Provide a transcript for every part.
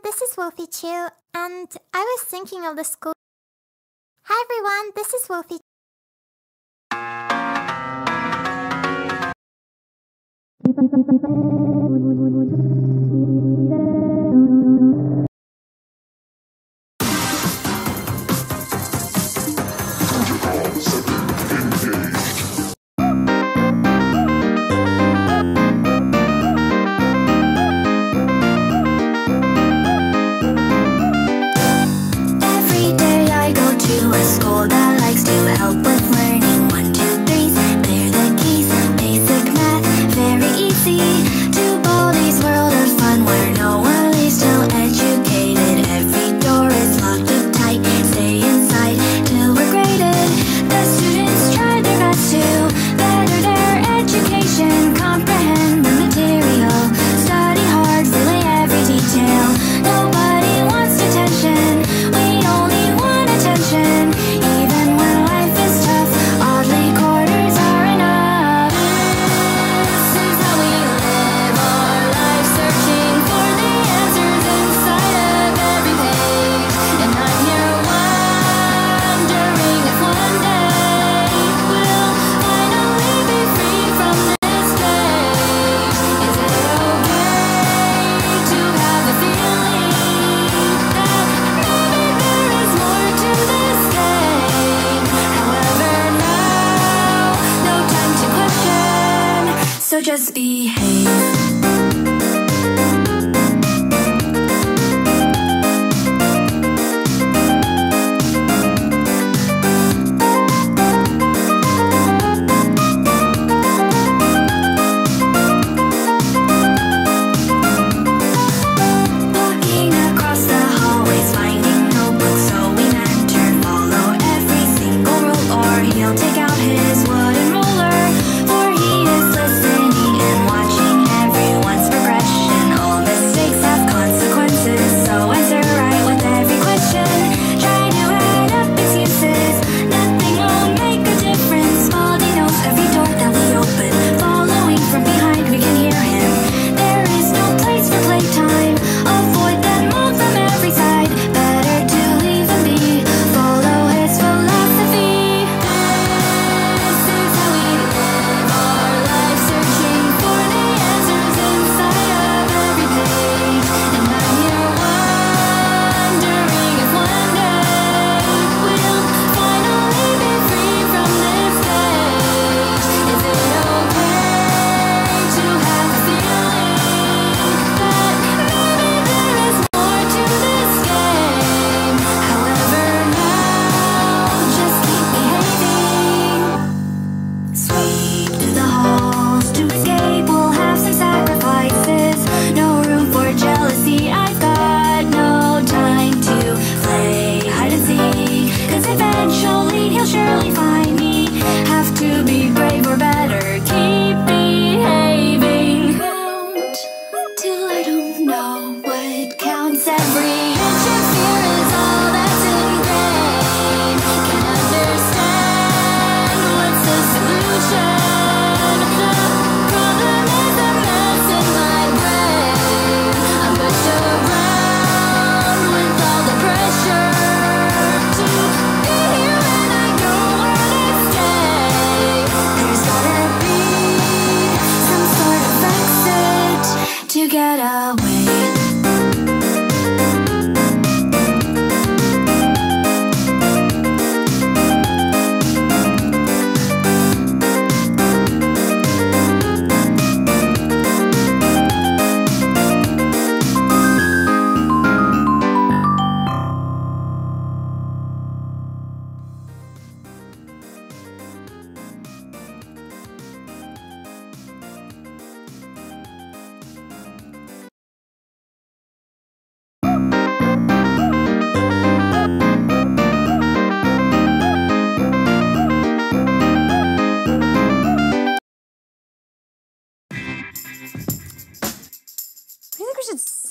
This is Wolfie Chew, and I was thinking of the school. Hi everyone, this is Wolfie. So just behave. Take out his wooden ruler, for he is listening and watching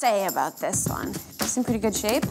say about this one? It's in pretty good shape.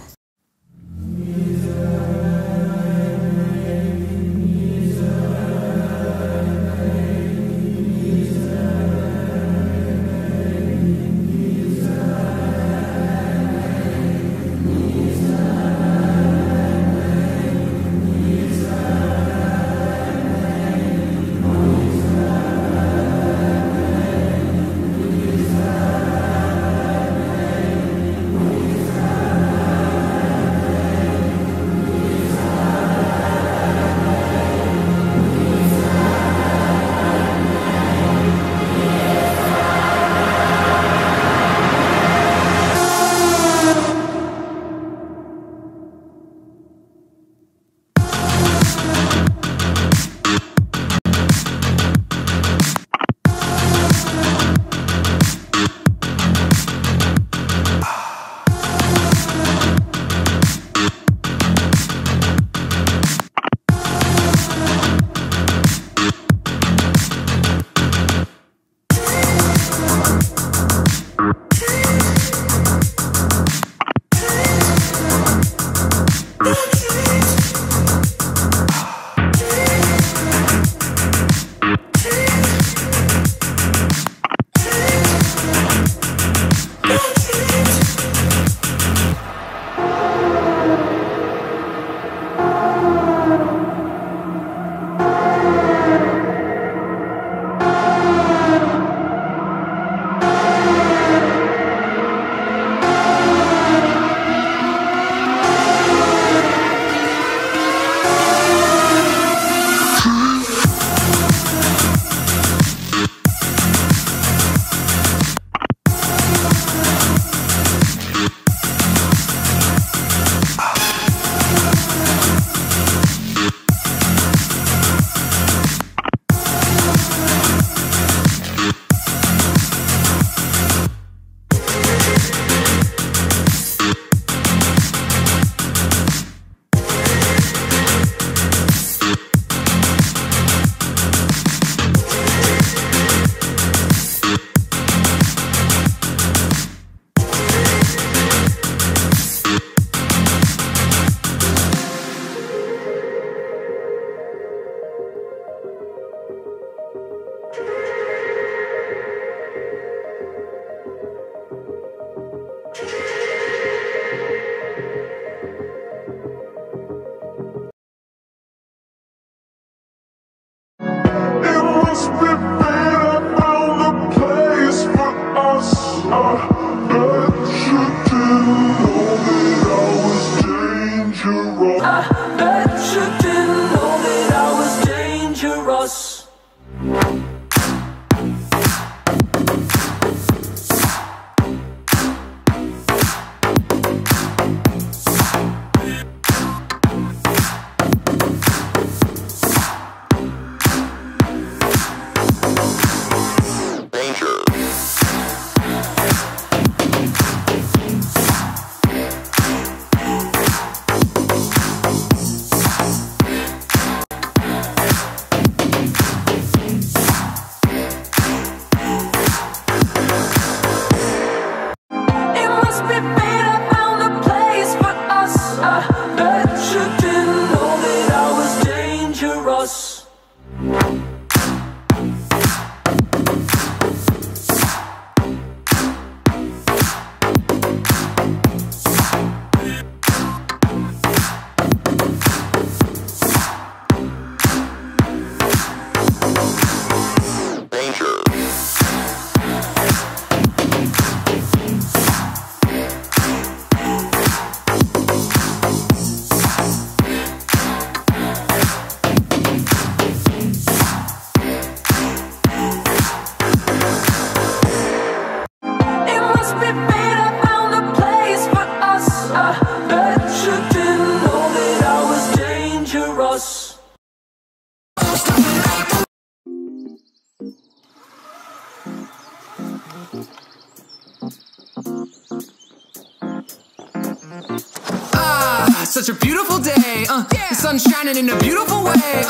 Such a beautiful day, the sun's shining in a beautiful way,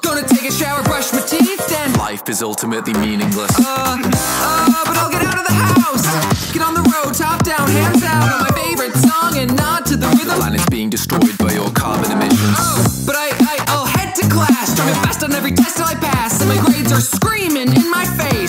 gonna take a shower, brush my teeth, then life is ultimately meaningless. But I'll get out of the house, get on the road, top down, hands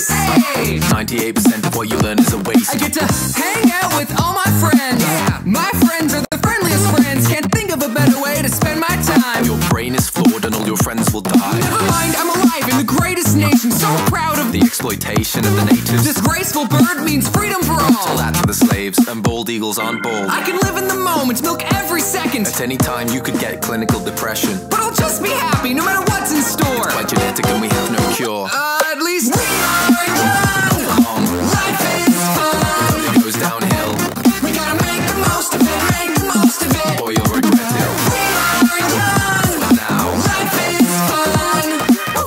face. Hey! 98% of what you learn is a waste. I get to hang out with all my friends. Yeah. My friends are the friendliest friends. Can't think of a better way to spend my time. Your brain is flawed and all your friends will die. Never mind, I'm alive in the greatest nation. So proud of The exploitation of the natives. this graceful bird means freedom for Tell all. that to the slaves, and bald eagles aren't bald. I can live in the moment, milk every second. At any time you could get clinical depression. But I'll just be happy no matter what's in store. By genetic and we have no cure. At least we are young. Life is fun. It goes downhill, We gotta make the most of it, make the most of it. or you'll regret it. We are young. Now, Life is fun.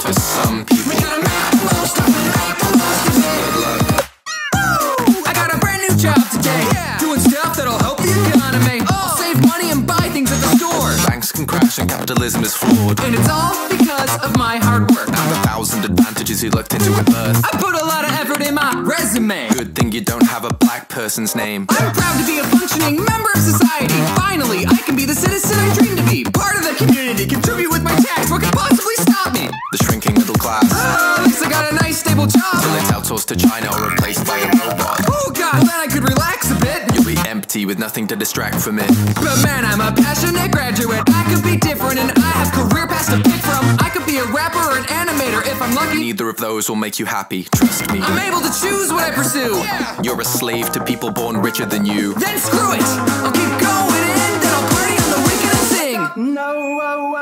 for some people, We gotta make the most of it, make the most of it. good luck. I got a brand new job today. Doing stuff that'll help the economy. I'll save money and buy things at the store. Banks can crash and capitalism is flawed. And it's all because of my hard work. And the 1,000 advantages you looked into at birth. I put a lot of effort in my resume. Good thing you don't have a black person's name. I'm proud to be a functioning member of society. Finally, I can be the citizen I dream to be. Part of the community, contribute with my tax. What could possibly stop me? The shrinking middle class. At least I got a nice stable job. Till it's outsourced to China or replaced by a robot. Oh god, well then I could relax a bit. You'll be empty with nothing to distract from it. But man, I'm a passionate graduate. I could be different and I have career paths to pick from. I could be a rapper or an animator if I'm lucky. Neither of those will make you happy, trust me. I'm able to choose what I pursue. You're a slave to people born richer than you. Then screw it. I'll keep going in, then I'll party on the weekend and sing.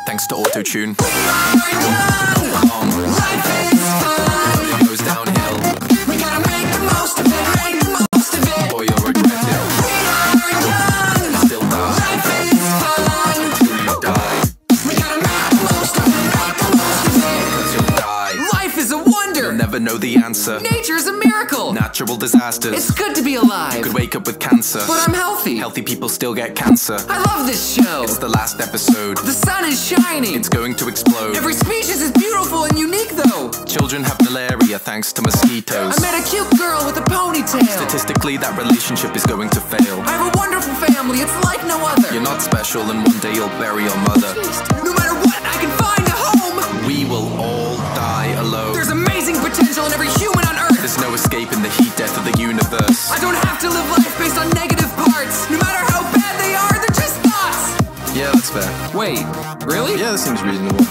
Thanks to auto-tune. We are young. Life is fun. It goes downhill, We gotta make the most of it, make the most of it. or you'll regret it. We are young. Still die Life is fun. till you die, We gotta make the most of it, make the most of it. 'cause you'll die. Life is a wonder. Never know the answer. Nature is a miracle. Natural disasters. It's good to be alive. Could wake up with cancer. But I'm healthy. Healthy people still get cancer. I love this show. It's the last episode. The sun is shining. It's going to explode. Every species is beautiful and unique though. Children have malaria thanks to mosquitoes. I met a cute girl with a ponytail. Statistically, that relationship is going to fail. I have a wonderful family. It's like no other. You're not special, and one day you'll bury your mother. No matter what, I can find a home. We will all die alone. There's amazing potential in every human on Earth. There's no escaping the heat death of the universe. I don't have to live life based on negative parts. No matter how bad they are, they're just thoughts. Yeah, that's fair. Wait, really? Yeah, that seems reasonable.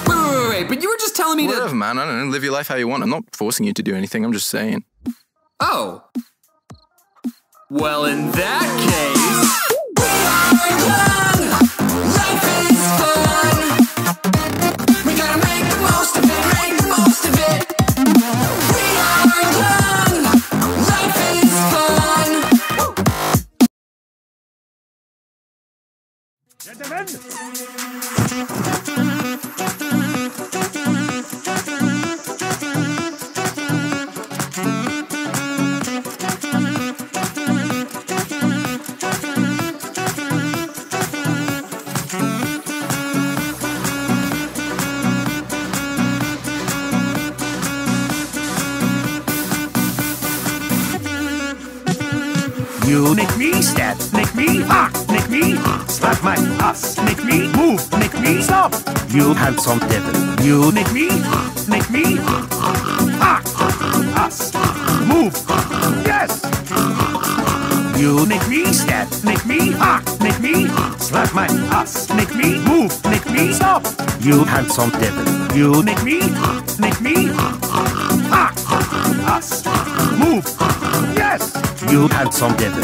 Wait, but you were just telling me Whatever, to... man. I don't know. Live your life how you want. I'm not forcing you to do anything. I'm just saying. Oh. Well, in that case... We are young. Life is fun. We gotta make the most of it, make the most of it. We are young. Life is fun. You make me step, make me make me slap my ass, make me move, make me stop. You handsome devil. You make me ass, move, yes. You make me step, make me slap my ass, make me move, make me stop. You handsome devil. You make me ass, move, yes. You handsome devil.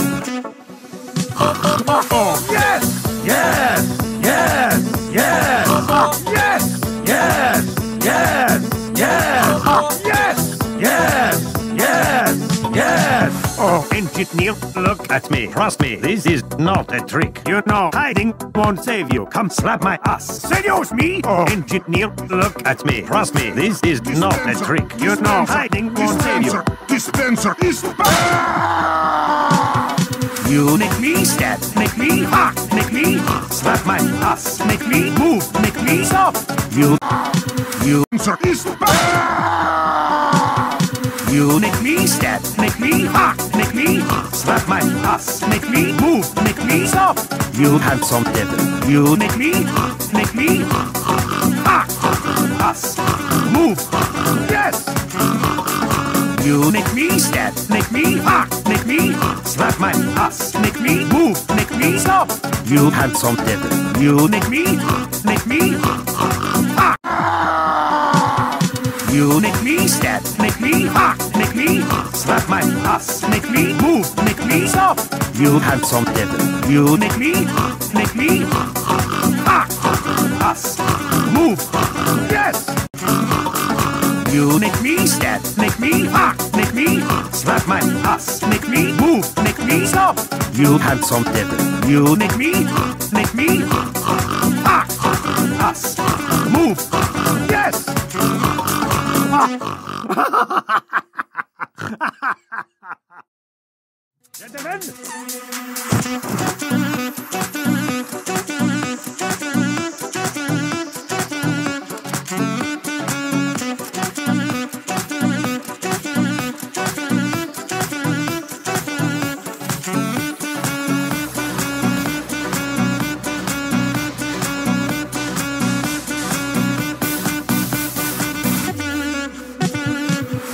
Yes! Yes! Yes! Yes! Yes! Yes! Yes! Yes! Yes! Yes! Yes! Yes! Oh, engineer, look at me. Trust me, this is not a trick. You know, hiding won't save you. Come slap my ass. Serious me? Oh, engineer, look at me. Trust me, this is not a trick. You know, hiding won't save you. Dispenser! You make me step, make me slap my ass, make me move, make me stop. You make me step, make me slap my ass, make me move, make me stop. You handsome devil. You make me ass, move, yes. You make me step, make me hot, make me slap my ass, make me move, make me stop. You handsome devil. You make me hot. You make me step, make me hot, make me slap my ass, make me move, make me stop. You handsome devil. You make me hot, ass, move, yes. You make me step, make me hot, make me slap my ass, make me move, make me stop. You handsome devil. You make me hot, ass, move, yes. Gentlemen.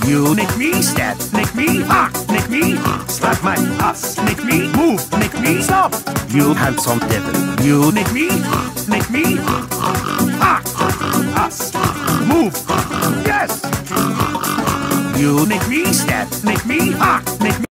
You make me step, make me hot, make me slap my ass, make me move, make me stop. You handsome devil. You make me hot, ass, move, yes. You make me step, make me hot, make me.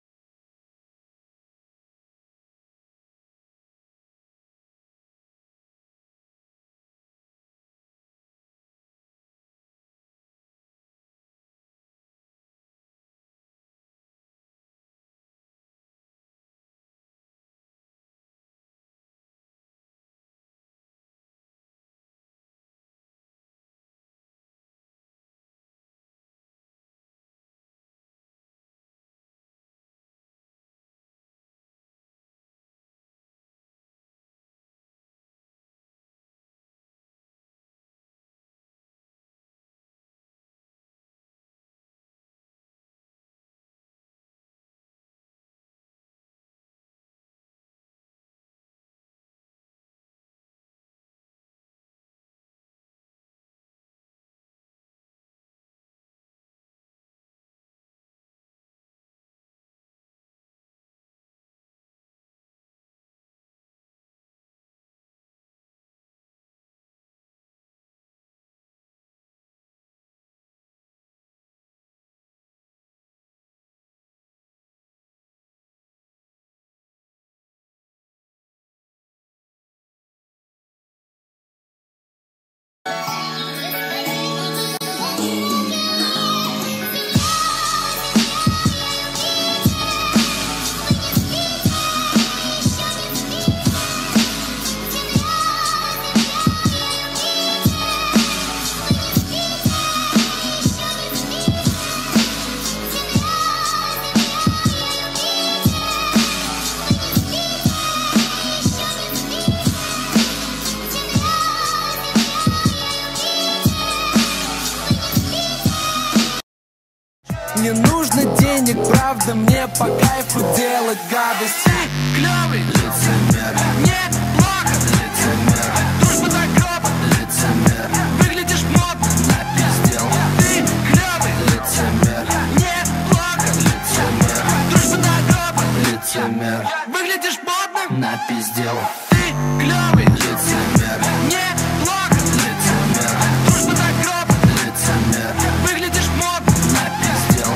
Не нужно денег, правда, мне по кайфу делать гадость. Клёвый лицемер, нет, плохо лицемер, дружба до гроба лицемер, выглядишь модно, напиздел. Ты клёвый лицемер, нет, плохо лицемер, дружба до гроба лицемер, выглядишь модно, напиздел. Ты клёвый лицемер, нет, плохо лицемер, дружба до гроба лицемер, выглядишь модно, напиздел.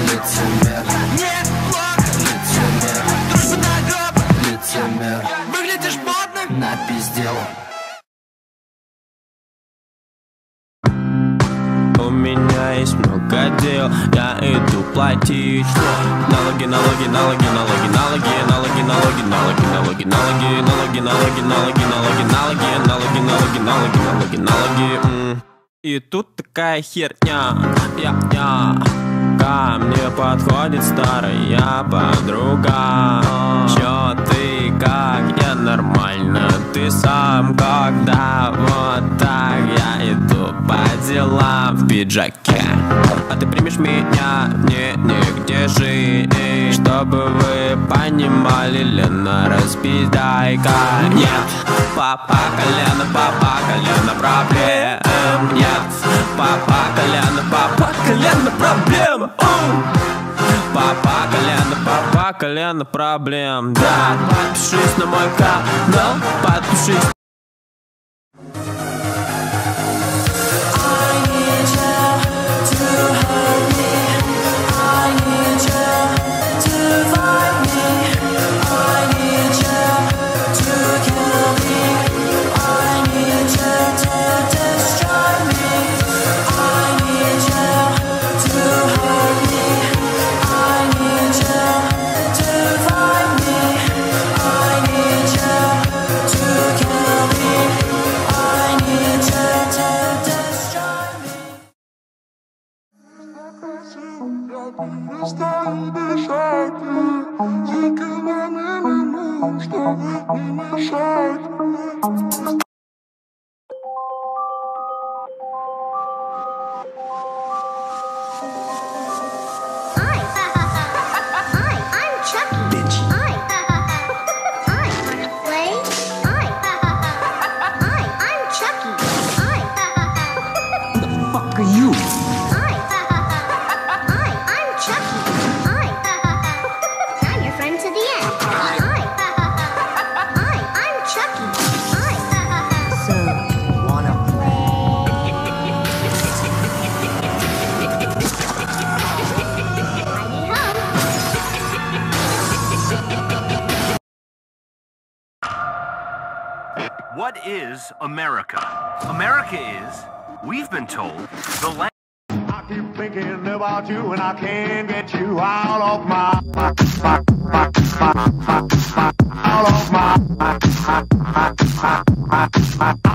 Лицемер, нет, плохо, лицемер, дружба до гроба, лицемер, выглядишь модно, напиздел. У меня есть много дел, я иду платить налоги, налоги, налоги, налоги, налоги, налоги, налоги, налоги, налоги, налоги, налоги, налоги, налоги, налоги, налоги, налоги, налоги, налоги, налоги. И тут такая херня, ко мне подходит старая подруга. Чё ты, как я нормально, ты сам когда вот так я иду по делам в пиджаке. А ты примешь меня, мне негде жить. Чтобы вы понимали, Лена, распиздайка. Нет, папа колено проблем. Нет, Папа колено проблем. Папа колено проблем. Да, подпишись на мой канал, подпишись. What is America? America is, we've been told, the land. I keep thinking about you and I can't get you out of my out of my I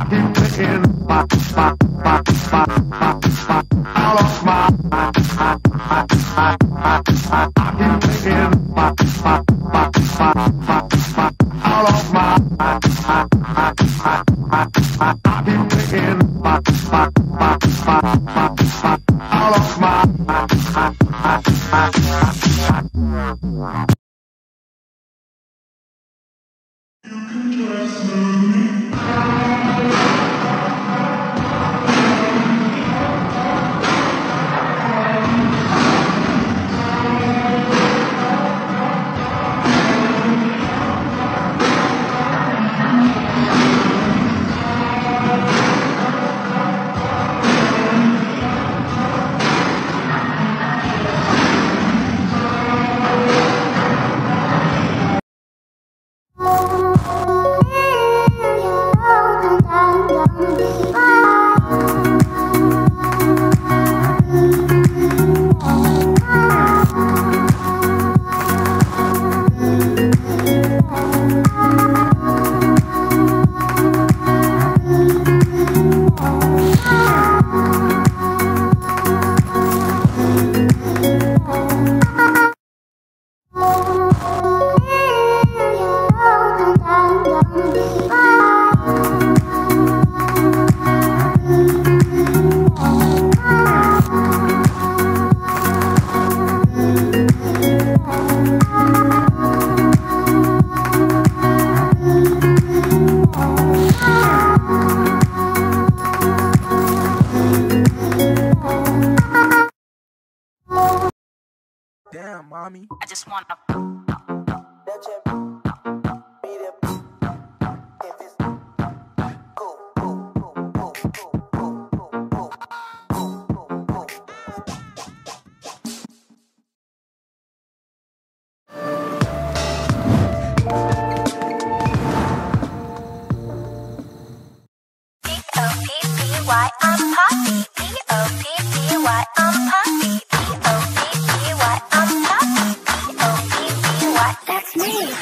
keep thinking out of my I keep thinking out of my I keep thinking all of my Damn, mommy. I just want to. P-O-P-P-Y, I'm Poppy. P-O-P-P-Y, I'm Poppy. P-O-P-P-Y, I'm Poppy. P-O-P-P-Y, that's me.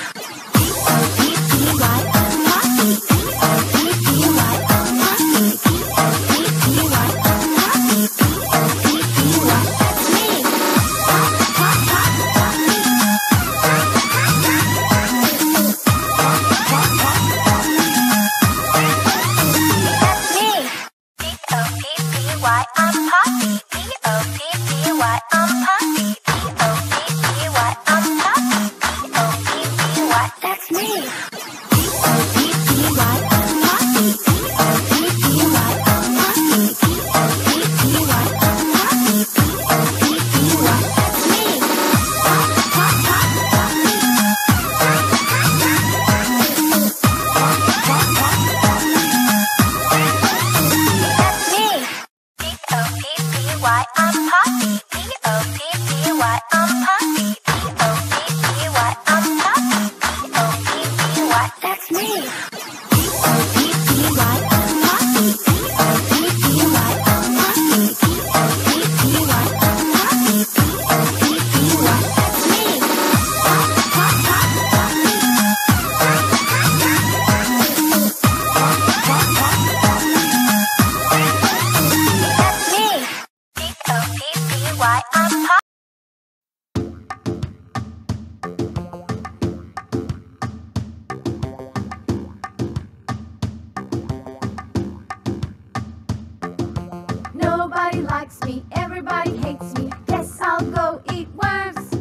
likes me, everybody hates me. Guess I'll go eat worms.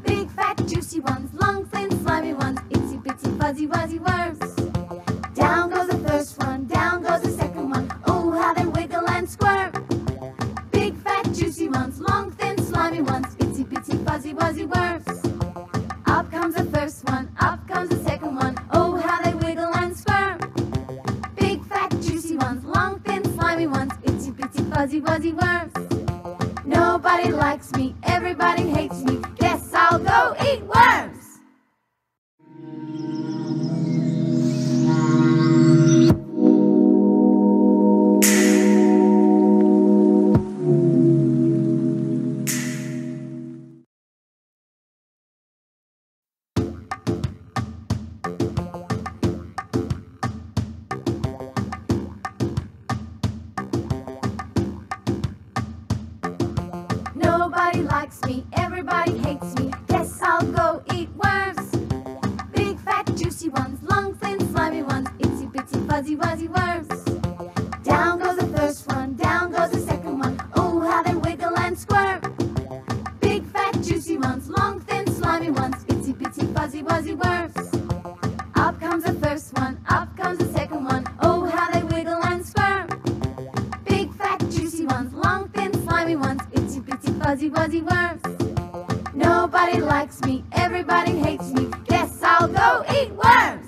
Big fat juicy ones, long thin slimy ones, itsy bitsy fuzzy wuzzy worms. Down goes the first one, down goes the second one. Oh, how they wiggle and squirm. Big fat juicy ones, long thin slimy ones, itsy bitsy fuzzy wuzzy worms. Up comes the first one, up comes the second one. Oh, how they wiggle and squirm. Big fat juicy ones, long thin slimy ones, itsy bitsy fuzzy wuzzy worms. Nobody likes me, everybody hates me. Guess I'll go eat worms. Nobody likes me, everybody hates me. Guess I'll go eat worms. Big fat juicy ones, long thin slimy ones, itsy bitsy fuzzy wuzzy worms. Down goes the first one, down goes the second one. Oh, how they wiggle and squirm. Big fat juicy ones, long thin slimy ones, itsy bitsy fuzzy wuzzy worms. Up comes the first one, up comes the second one. Oh, how they wiggle and squirm. Big fat juicy ones, long thin slimy ones, itsy bitsy fuzzy wuzzy worms. Nobody likes me, everybody hates me. Guess I'll go eat worms.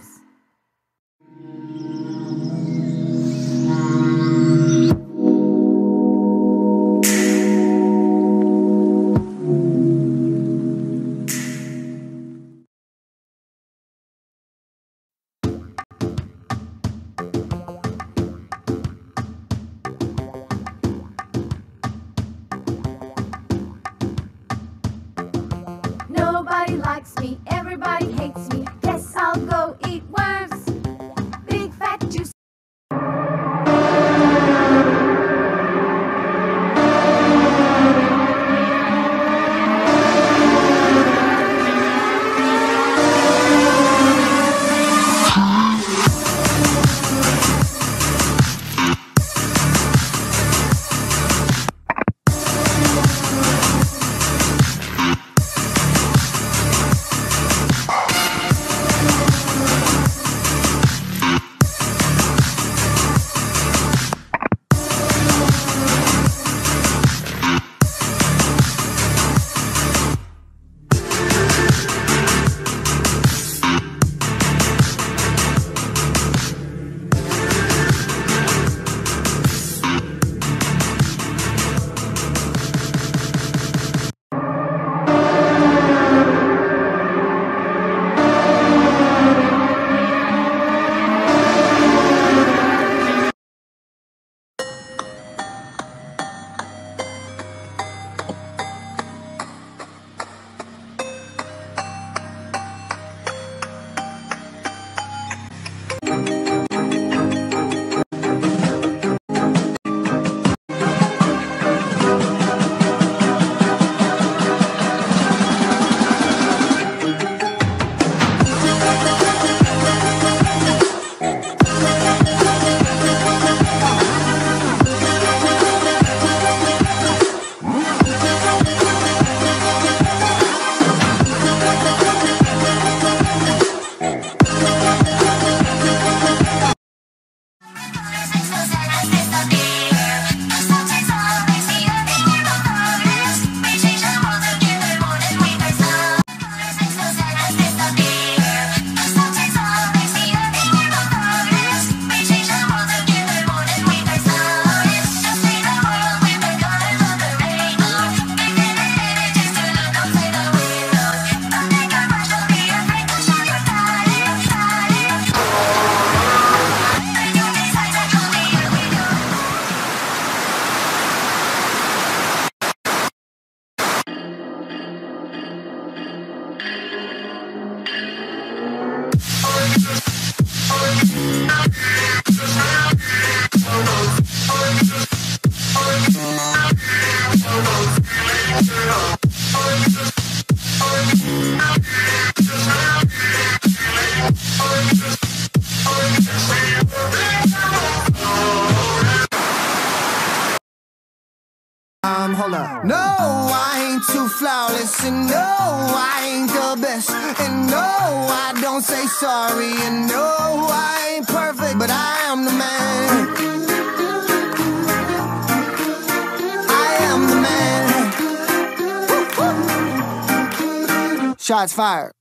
Nobody likes me, everybody hates me. Guess I'll go eat worms. Big fat juicy flawless. And no, I ain't the best. And no, I don't say sorry. And no, I ain't perfect, but I am the man. I am the man. Shots fired.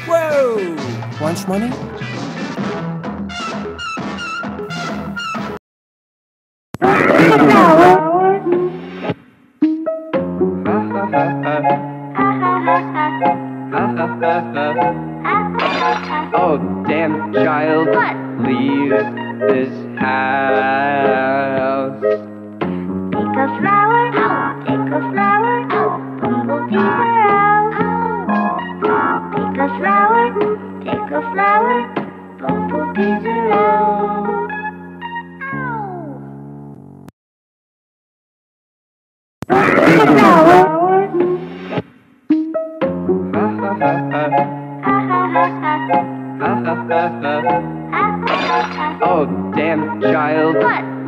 Whoa! Lunch money? Oh, damn child, leave this house. Take a flower, take a flower, bumblebees are out. Take a flower, bumblebees are out. Take a flower. Oh, damn child,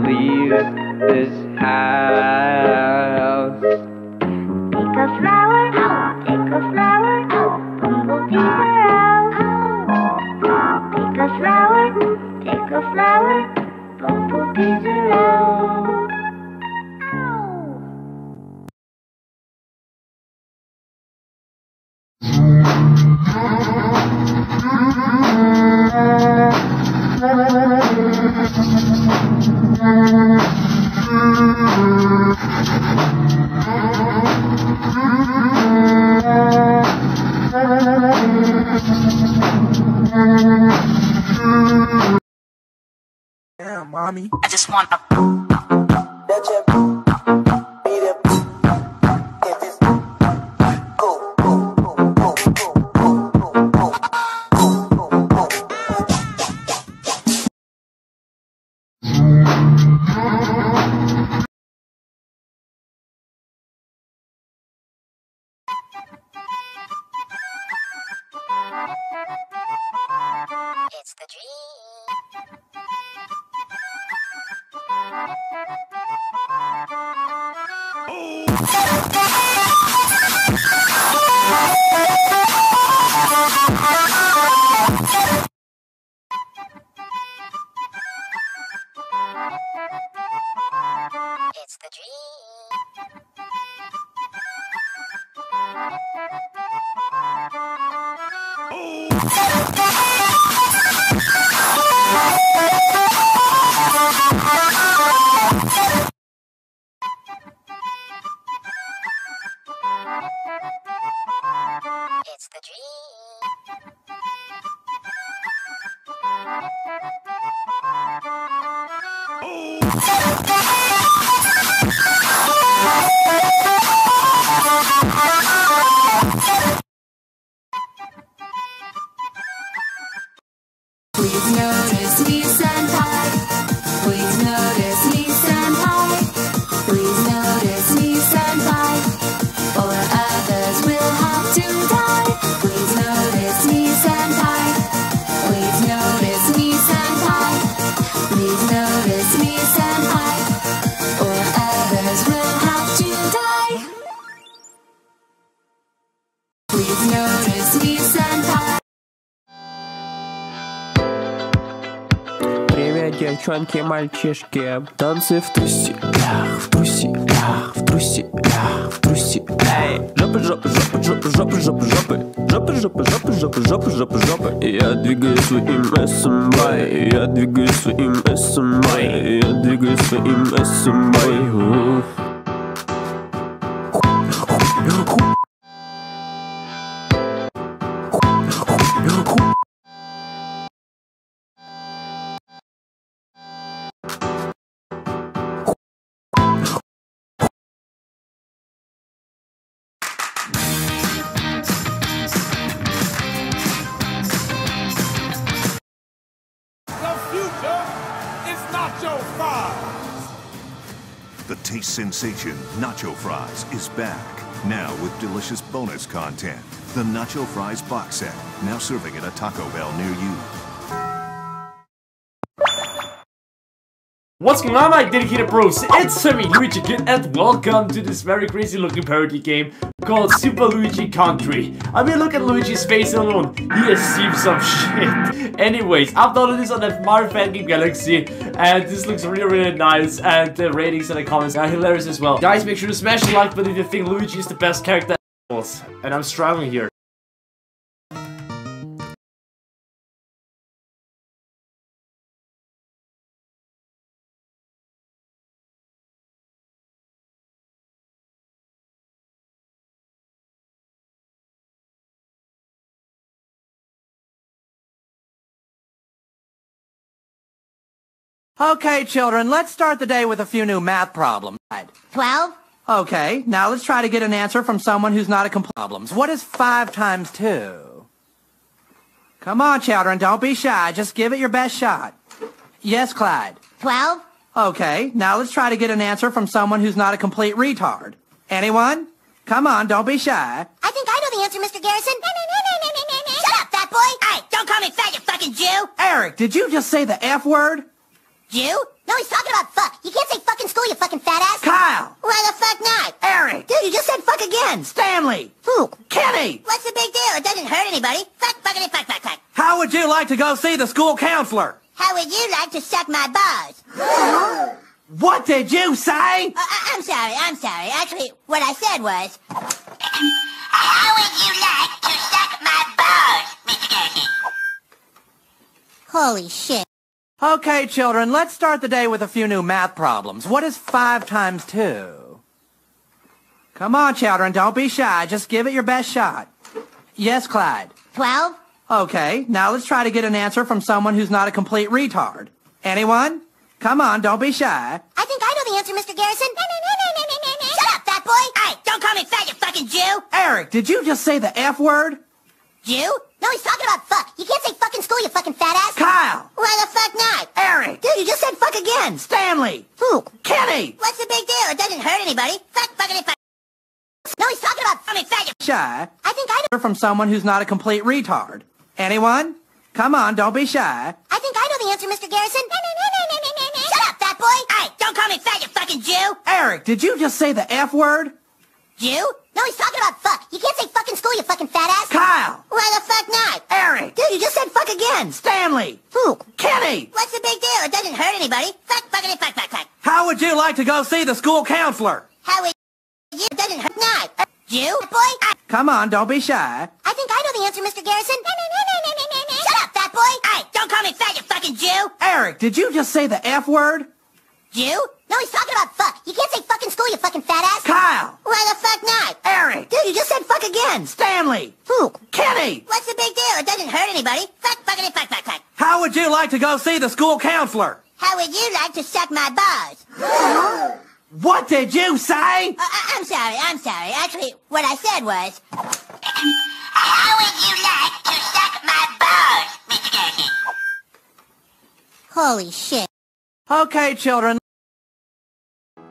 leave this house. Take a flower, bumblebees are out. Take a flower, bumblebees are out. Damn, mommy. I just want to It's the dream. It's the Please notice me, senpai. Please notice me, senpai. Please notice me, senpai. Or others will have to die. Please notice me, senpai. Please notice me, senpai. Please notice me, senpai. Or others will have to die. Please notice me, senpai. Привет, девчонки и мальчишки. Танцы в труселях, в труселях, в труселях, в труселях. Эй, жопы, жопы, жопы, жопы, жопы, жопы, жопы, жопа, жопа, жопа, жопа, жопа, жопа. Я двигаю своим эссом-бай, я двигаю своим эссом-бай, я двигаю своим эссом-бай. The taste sensation Nacho Fries is back, now with delicious bonus content. The Nacho Fries box set, now serving at a Taco Bell near you. What's going on, my dedicated bros? It's me, Luigi again, and welcome to this very crazy looking parody game called Super Luigi Country. I mean, look at Luigi's face alone. He has seen some shit. Anyways, I've downloaded this on the Mario Fan Game Galaxy, and this looks really nice, and the ratings and the comments are hilarious as well. Guys, make sure to smash the like button if you think Luigi is the best character ever. And I'm struggling here. Okay, children, let's start the day with a few new math problems. 12? Okay, now let's try to get an answer from someone who's not a problems. What is 5 times 2? Come on, children, don't be shy. Just give it your best shot. Yes, Clyde. 12? Okay, now let's try to get an answer from someone who's not a complete retard. Anyone? Come on, don't be shy. I think I know the answer, Mr. Garrison. Shut up, fat boy! Hey, don't call me fat, you fucking Jew! Eric, did you just say the F word? Jew? No, he's talking about fuck. You can't say fuck in school, you fucking fat ass. Kyle! Why the fuck not? Eric! Dude, you just said fuck again. Stanley! Who? Kenny! What's the big deal? It doesn't hurt anybody. Fuck, fuckity, fuck, fuck, fuck. How would you like to go see the school counselor? How would you like to suck my balls? What did you say? I'm sorry. Actually, what I said was... How would you like to suck my balls, Mr. Garrison? Holy shit. Okay, children, let's start the day with a few new math problems. What is 5 times 2? Come on, children, don't be shy. Just give it your best shot. Yes, Clyde. 12? Okay, now let's try to get an answer from someone who's not a complete retard. Anyone? Come on, don't be shy. I think I know the answer, Mr. Garrison. Shut up, fat boy! Hey, don't call me fat, you fucking Jew! Eric, did you just say the F word? Jew? No, he's talking about fuck. You can't say fuck in school, you fucking fat ass. Kyle! Why the fuck not? Eric! Dude, you just said fuck again. Stanley! Who? Kenny! What's the big deal? It doesn't hurt anybody. Fuck, fuckity, fuck. No, he's talking about fucking fat, you... Shy. I think I know... From someone who's not a complete retard. Anyone? Come on, don't be shy. I think I know the answer, Mr. Garrison. Shut up, fat boy! Hey, don't call me fat, you fucking Jew! Eric, did you just say the F word? Jew? No, he's talking about fuck. You can't say fuck in school, you fucking fat ass. Kyle! Why the fuck not? Eric! Dude, you just said fuck again. Stanley! Who? Kenny! What's the big deal? It doesn't hurt anybody. Fuck, fuckity, fuck, fuck, fuck. How would you like to go see the school counselor? How would you... It doesn't hurt not. Jew? Boy? Come on, don't be shy. I think I know the answer, Mr. Garrison. Shut up, fat boy! Hey, don't call me fat, you fucking Jew! Eric, did you just say the F word? Jew? No, he's talking about fuck. You can't say fuck in school, you fucking fat ass. Kyle! Why the fuck not? Eric! Dude, you just said fuck again. Stanley! Who? Kenny! What's the big deal? It doesn't hurt anybody. Fuck, fuckity, fuck, fuck, fuck. How would you like to go see the school counselor? How would you like to suck my balls? What did you say? I'm sorry. Actually, what I said was... How would you like to suck my balls, Mr. Garrison? Holy shit. Okay, children.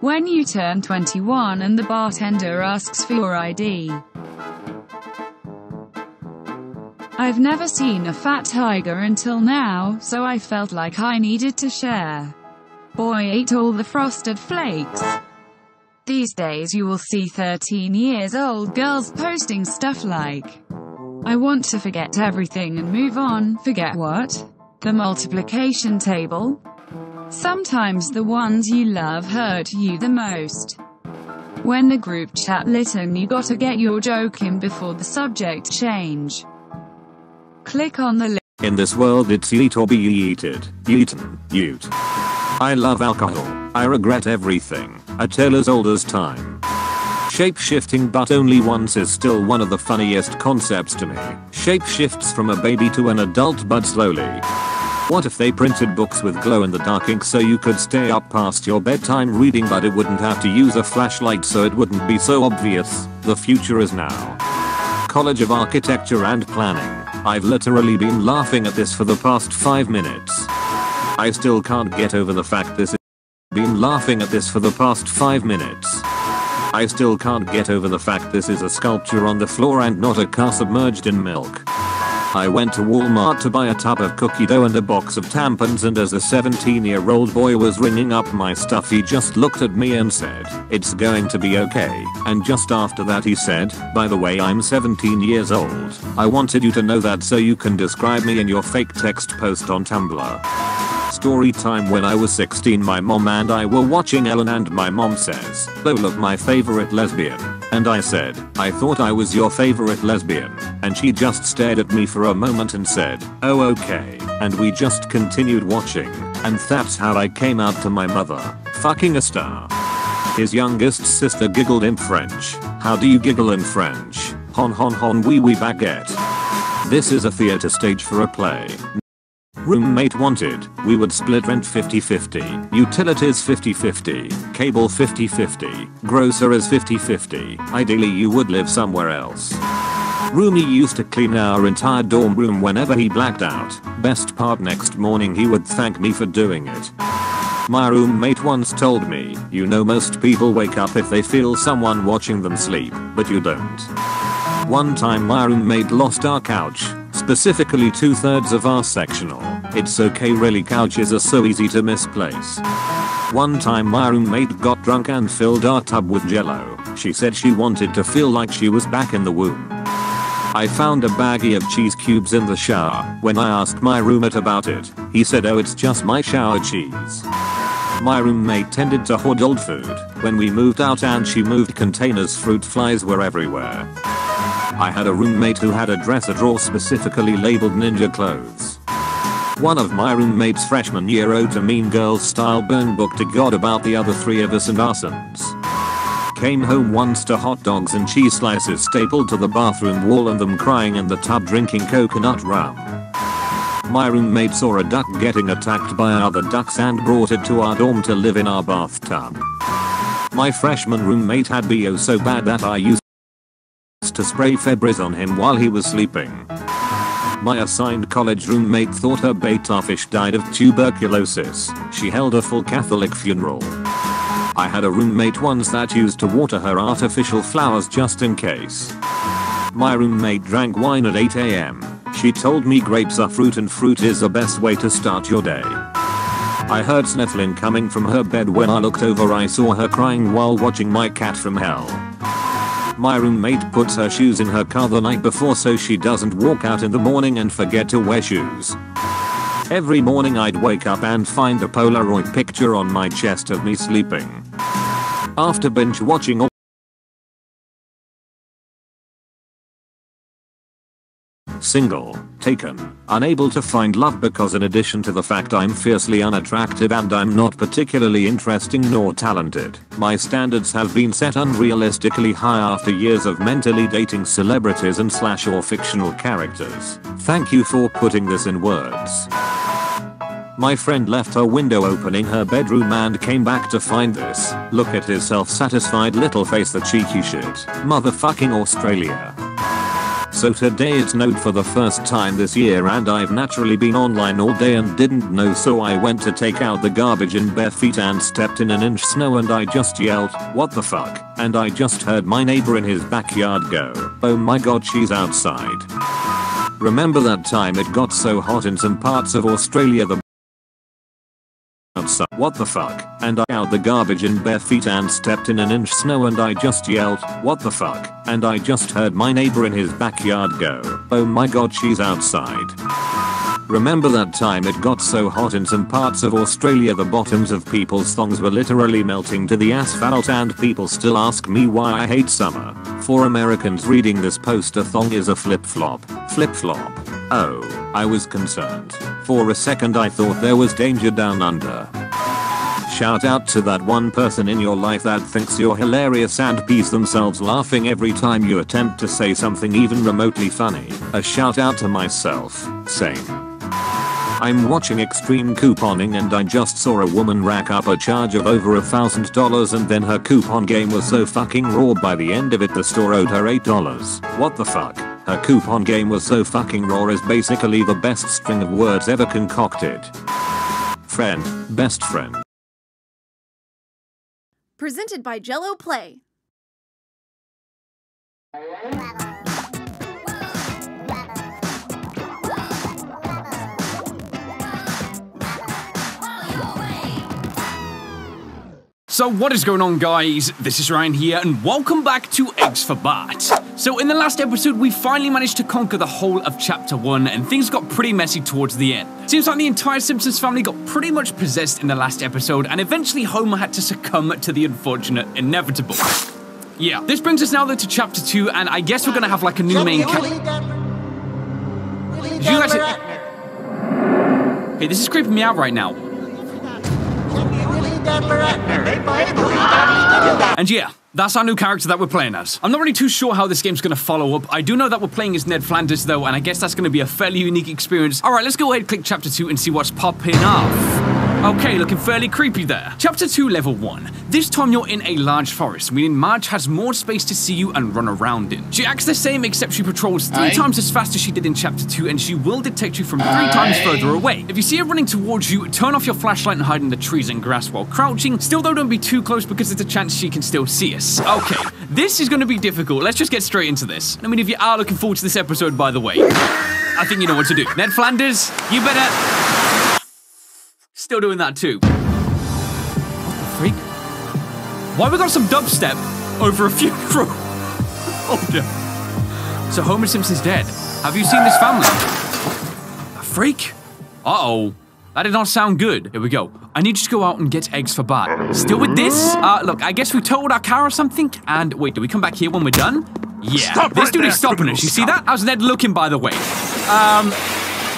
When you turn 21 and the bartender asks for your ID. I've never seen a fat tiger until now, so I felt like I needed to share. Boy ate all the frosted flakes. These days you will see 13-year-old girls posting stuff like, I want to forget everything and move on. Forget what? The multiplication table? Sometimes the ones you love hurt you the most. When the group chat listen, you gotta get your joke in before the subject change. Click on the link. In this world it's eat or be yeeted, yeeten, ute. I love alcohol. I regret everything. A tale as old as time. Shape-shifting but only once is still one of the funniest concepts to me. Shape-shifts from a baby to an adult but slowly. What if they printed books with glow-in-the-dark ink so you could stay up past your bedtime reading but it wouldn't have to use a flashlight so it wouldn't be so obvious? The future is now. College of Architecture and Planning. I've literally been laughing at this for the past 5 minutes. I still can't get over the fact this is been laughing at this for the past 5 minutes. I still can't get over the fact this is a sculpture on the floor and not a car submerged in milk. I went to Walmart to buy a tub of cookie dough and a box of tampons, and as a 17-year-old boy was ringing up my stuff he just looked at me and said, "It's going to be okay." And just after that he said, "By the way, I'm 17 years old. I wanted you to know that so you can describe me in your fake text post on Tumblr." Story time. When I was 16 my mom and I were watching Ellen and my mom says, "Oh look, my favorite lesbian." And I said, "I thought I was your favorite lesbian." And she just stared at me for a moment and said, "Oh okay." And we just continued watching. And that's how I came out to my mother. Fucking a star. His youngest sister giggled in French. How do you giggle in French? Hon hon hon oui oui baguette. This is a theater stage for a play. Roommate wanted, we would split rent 50-50, utilities 50-50, cable 50-50, groceries 50-50, ideally you would live somewhere else. Roomie used to clean our entire dorm room whenever he blacked out. Best part, next morning he would thank me for doing it. My roommate once told me, you know most people wake up if they feel someone watching them sleep, but you don't. One time my roommate lost our couch, specifically 2/3 of our sectional. It's okay really, couches are so easy to misplace. One time my roommate got drunk and filled our tub with jello. She said she wanted to feel like she was back in the womb. I found a baggie of cheese cubes in the shower. When I asked my roommate about it, he said, "Oh, it's just my shower cheese." My roommate tended to hoard old food. When we moved out and she moved containers, fruit flies were everywhere. I had a roommate who had a dresser drawer specifically labeled ninja clothes. One of my roommate's freshman year wrote a Mean Girls style burn book to God about the other 3 of us and our sons. Came home once to hot dogs and cheese slices stapled to the bathroom wall and them crying in the tub drinking coconut rum. My roommate saw a duck getting attacked by other ducks and brought it to our dorm to live in our bathtub. My freshman roommate had BO so bad that I used to spray Febreze on him while he was sleeping. My assigned college roommate thought her betta fish died of tuberculosis. She held a full Catholic funeral. I had a roommate once that used to water her artificial flowers just in case. My roommate drank wine at 8 AM. She told me grapes are fruit and fruit is the best way to start your day. I heard sniffling coming from her bed. When I looked over I saw her crying while watching My Cat from Hell. My roommate puts her shoes in her car the night before so she doesn't walk out in the morning and forget to wear shoes. Every morning I'd wake up and find a Polaroid picture on my chest of me sleeping. After binge watching all single, taken, unable to find love because in addition to the fact I'm fiercely unattractive and I'm not particularly interesting nor talented, my standards have been set unrealistically high after years of mentally dating celebrities and / or fictional characters. Thank you for putting this in words. My friend left her window open in her bedroom and came back to find this. Look at his self-satisfied little face, the cheeky shit. Motherfucking Australia. So today it's Note for the first time this year and I've naturally been online all day and didn't know, so I went to take out the garbage in bare feet and stepped in an inch snow and I just yelled, "What the fuck?" And I just heard my neighbor in his backyard go, "Oh my god, she's outside." Remember that time it got so hot in some parts of Australia the outside. What the fuck? And I out the garbage in bare feet and stepped in an inch snow and I just yelled, "What the fuck?" And I just heard my neighbor in his backyard go, "Oh my god, she's outside." Remember that time it got so hot in some parts of Australia the bottoms of people's thongs were literally melting to the asphalt and people still ask me why I hate summer. For Americans reading this post, a thong is a flip-flop. Flip-flop. Oh, I was concerned. For a second I thought there was danger down under. Shout out to that one person in your life that thinks you're hilarious and pees themselves laughing every time you attempt to say something even remotely funny. A shout out to myself. Same. I'm watching extreme couponing and I just saw a woman rack up a charge of over $1,000 and then her coupon game was so fucking raw by the end of it the store owed her $8. What the fuck? Her coupon game was so fucking raw is basically the best string of words ever concocted. Friend, best friend. Presented by Jello Play. So what is going on, guys? This is Ryan here and welcome back to Eggs for Bart. So in the last episode we finally managed to conquer the whole of chapter 1 and things got pretty messy towards the end. Seems like the entire Simpsons family got pretty much possessed in the last episode and eventually Homer had to succumb to the unfortunate inevitable. Yeah, this brings us now though to chapter 2 and I guess we're gonna have like a new main character. Okay, this is creeping me out right now. And yeah, that's our new character that we're playing as. I'm not really too sure how this game's gonna follow up. I do know that we're playing as Ned Flanders though, and I guess that's gonna be a fairly unique experience. Alright, let's go ahead and click chapter 2 and see what's popping off. Okay, looking fairly creepy there. Chapter 2, level 1. This time you're in a large forest, meaning Marge has more space to see you and run around in. She acts the same except she patrols 3 times as fast as she did in chapter 2 and she will detect you from 3 times further away. If you see her running towards you, turn off your flashlight and hide in the trees and grass while crouching. Still though, don't be too close because there's a chance she can still see us. Okay, this is gonna be difficult. Let's just get straight into this. I mean, if you are looking forward to this episode, by the way, I think you know what to do. Ned Flanders, you better... Still doing that too. Freak. Why we got some dubstep over a funeral? Oh no. So Homer Simpson's dead. Have you seen this family? A freak? Uh-oh. That did not sound good. Here we go. I need you to go out and get eggs for Bart. Still with this? Look, I guess we totaled our car or something. And wait, do we come back here when we're done? Yeah. This dude is stopping us. You see that? How's Ned looking, by the way?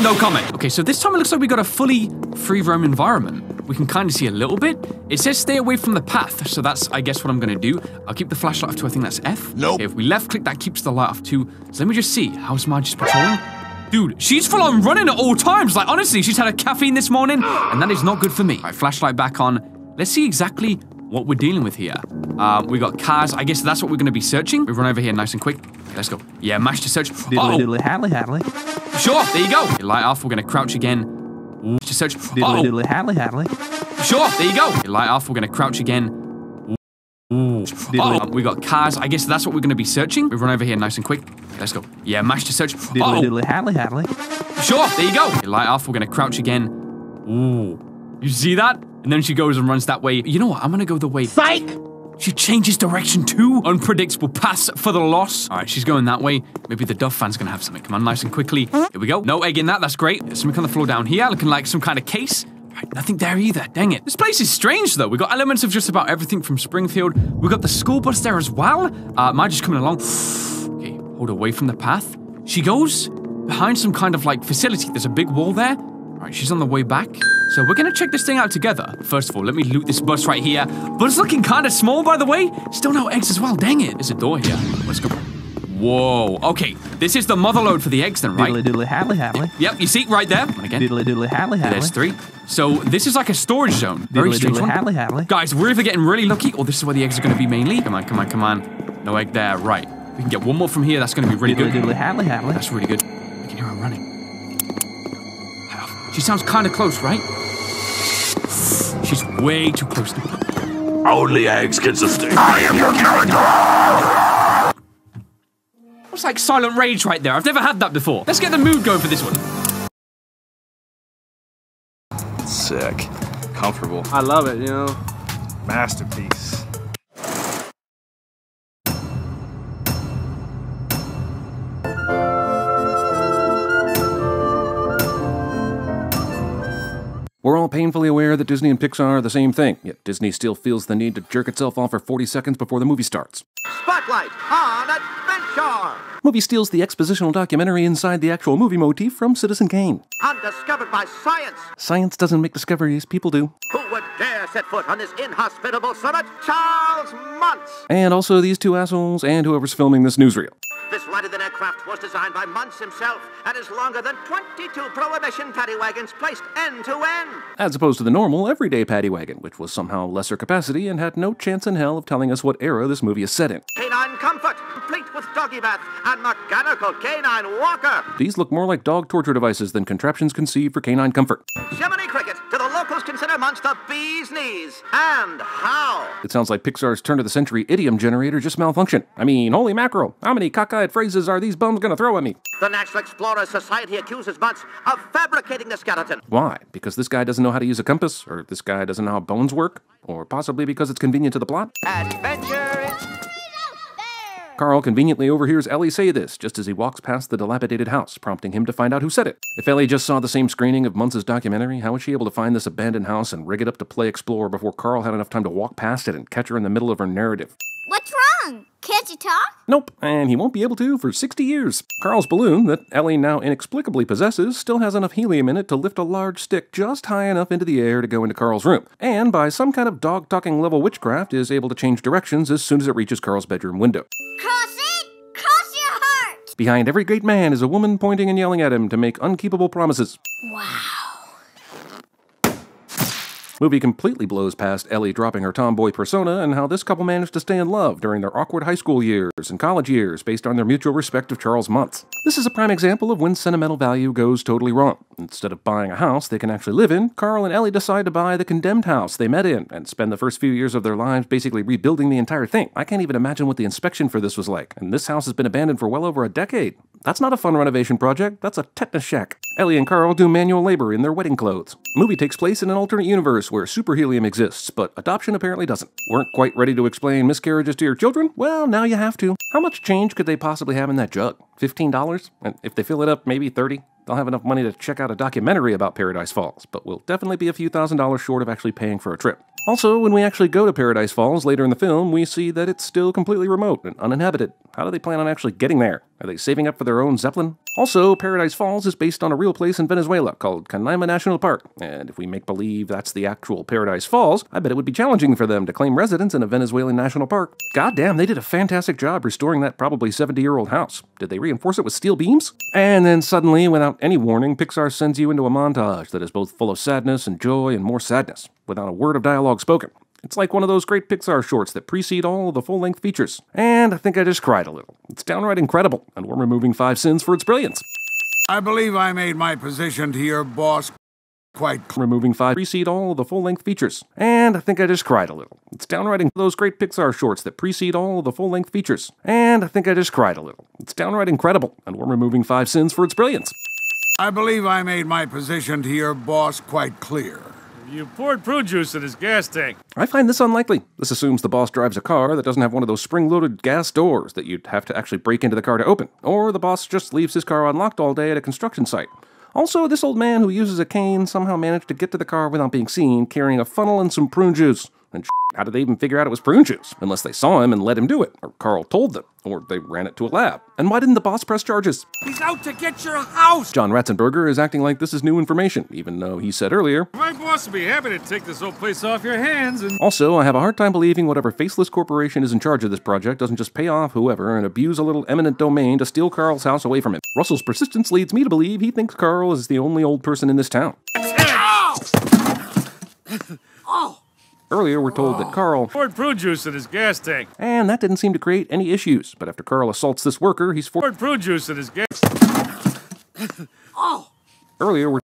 No comment. Okay, so this time it looks like we got a fully free roam environment. We can kind of see a little bit. It says stay away from the path, so that's, I guess, what I'm gonna do. I'll keep the flashlight off to, I think that's F. Nope. Okay, if we left click, that keeps the light off too. So let me just see. How's Marge's patrolling? Dude, she's full on running at all times. Like, honestly, she's had a caffeine this morning, and that is not good for me. All right, flashlight back on. Let's see exactly what we're dealing with here. We got cars. I guess that's what we're gonna be searching. We run over here nice and quick. Let's go. Yeah, mash to search. Diddly diddly hadley hadley. Sure, there you go. Your light off, we're gonna crouch again. Ooh, to search. Diddly diddly hadley hadley. Sure, there you go. Your light off, we're gonna crouch again. Ooh. We got cars. I guess that's what we're gonna be searching. We run over here nice and quick. Let's go. Yeah, mash to search. Diddly diddly hadley hadley. Sure, there you go. Your light off, we're gonna crouch again. Ooh. You see that? And then she goes and runs that way. You know what? I'm gonna go the way. Psych! She changes direction too. Unpredictable pass for the loss. All right, she's going that way. Maybe the Duff fan's gonna have something. Come on, nice and quickly. Here we go. No egg in that, that's great. There's something on the floor down here, looking like some kind of case. All right, nothing there either, dang it. This place is strange though. We got elements of just about everything from Springfield. We got the school bus there as well. Marge is coming along. Okay, hold away from the path. She goes behind some kind of like facility. There's a big wall there. All right, she's on the way back. So we're gonna check this thing out together. First of all, let me loot this bus right here. But it's looking kind of small, by the way. Still no eggs as well, dang it. There's a door here. Let's go. Whoa, okay. This is the mother load for the eggs then, right? Diddly diddly hadley hadley. Yep, you see right there. And again. Diddly diddly hadley hadley. There's 3. So this is like a storage zone. Very strange one. Hadley hadley. Guys, we're either getting really lucky or this is where the eggs are gonna be mainly. Come on, come on, come on. No egg there, right. We can get one more from here. That's gonna be really good. Diddly hadley hadley. That's really good. We can hear her running. She sounds kind of close, right? She's way too close to me. Only eggs can sustain. I am your character. What's like silent rage right there? I've never had that before. Let's get the mood going for this one. Sick. Comfortable. I love it, you know. Masterpiece. We're all painfully aware that Disney and Pixar are the same thing, yet Disney still feels the need to jerk itself off for 40 seconds before the movie starts. Spotlight on adventure! shore. Movie steals the expositional documentary inside the actual movie motif from Citizen Kane. Undiscovered by science. Science doesn't make discoveries, people do. Who would dare set foot on this inhospitable summit? Charles Muntz. And also these two assholes and whoever's filming this newsreel. This lighter-than-air craft was designed by Muntz himself and is longer than 22 Prohibition paddy wagons placed end to end. As opposed to the normal, everyday paddy wagon, which was somehow lesser capacity and had no chance in hell of telling us what era this movie is set in. Canine comfort, complete with doggy bath and mechanical canine walker. These look more like dog torture devices than contraptions conceived for canine comfort. Jiminy Cricket, do the locals consider Muntz the bee's knees? And how? It sounds like Pixar's turn-of-the-century idiom generator just malfunctioned. I mean, holy mackerel, how many cockeyed phrases are these bums gonna throw at me? The National Explorers Society accuses Muntz of fabricating the skeleton. Why? Because this guy doesn't know how to use a compass? Or this guy doesn't know how bones work? Or possibly because it's convenient to the plot? Adventure. Carl conveniently overhears Ellie say this just as he walks past the dilapidated house, prompting him to find out who said it. If Ellie just saw the same screening of Muntz's documentary, how was she able to find this abandoned house and rig it up to play Explorer before Carl had enough time to walk past it and catch her in the middle of her narrative? What's wrong? Can't you talk? Nope, and he won't be able to for 60 years. Carl's balloon, that Ellie now inexplicably possesses, still has enough helium in it to lift a large stick just high enough into the air to go into Carl's room, and by some kind of dog-talking level witchcraft is able to change directions as soon as it reaches Carl's bedroom window. Cross it! Cross your heart! Behind every great man is a woman pointing and yelling at him to make unkeepable promises. Wow. Movie completely blows past Ellie dropping her tomboy persona and how this couple managed to stay in love during their awkward high school years and college years based on their mutual respect of Charles Muntz. This is a prime example of when sentimental value goes totally wrong. Instead of buying a house they can actually live in, Carl and Ellie decide to buy the condemned house they met in and spend the first few years of their lives basically rebuilding the entire thing. I can't even imagine what the inspection for this was like, and this house has been abandoned for well over a decade. That's not a fun renovation project, that's a tetanus shack. Ellie and Carl do manual labor in their wedding clothes. Movie takes place in an alternate universe where super helium exists, but adoption apparently doesn't. Weren't quite ready to explain miscarriages to your children? Well, now you have to. How much change could they possibly have in that jug? $15? And if they fill it up, maybe $30? They'll have enough money to check out a documentary about Paradise Falls, but will definitely be a few $1,000s short of actually paying for a trip. Also, when we actually go to Paradise Falls later in the film, we see that it's still completely remote and uninhabited. How do they plan on actually getting there? Are they saving up for their own Zeppelin? Also, Paradise Falls is based on a real place in Venezuela called Canaima National Park, and if we make believe that's the actual Paradise Falls, I bet it would be challenging for them to claim residence in a Venezuelan national park. Goddamn, they did a fantastic job restoring that probably 70-year-old house. Did they reinforce it with steel beams? And then suddenly, without any warning, Pixar sends you into a montage that is both full of sadness and joy and more sadness, without a word of dialogue spoken. It's like one of those great Pixar shorts that precede all of the full-length features. And I think I just cried a little. It's downright incredible, and we're removing 5 sins for its brilliance. I believe I made my position to your boss quite clear. Removing 5 precede all of the full-length features. And I think I just cried a little. It's downright those great Pixar shorts that precede all of the full-length features. And I think I just cried a little. It's downright incredible, and we're removing 5 sins for its brilliance. I believe I made my position to your boss quite clear. You poured prune juice in his gas tank. I find this unlikely. This assumes the boss drives a car that doesn't have one of those spring-loaded gas doors that you'd have to actually break into the car to open. Or the boss just leaves his car unlocked all day at a construction site. Also, this old man who uses a cane somehow managed to get to the car without being seen, carrying a funnel and some prune juice. And how did they even figure out it was prune juice? Unless they saw him and let him do it, or Carl told them, or they ran it to a lab. And why didn't the boss press charges? He's out to get your house! John Ratzenberger is acting like this is new information, even though he said earlier, My boss would be happy to take this whole place off your hands and... Also, I have a hard time believing whatever faceless corporation is in charge of this project doesn't just pay off whoever and abuse a little eminent domain to steal Carl's house away from him. Russell's persistence leads me to believe he thinks Carl is the only old person in this town. Oh! Earlier, we're told that Carl poured prune juice in his gas tank. And that didn't seem to create any issues. But after Carl assaults this worker, he's poured prune juice in his gas... Oh! Earlier, we're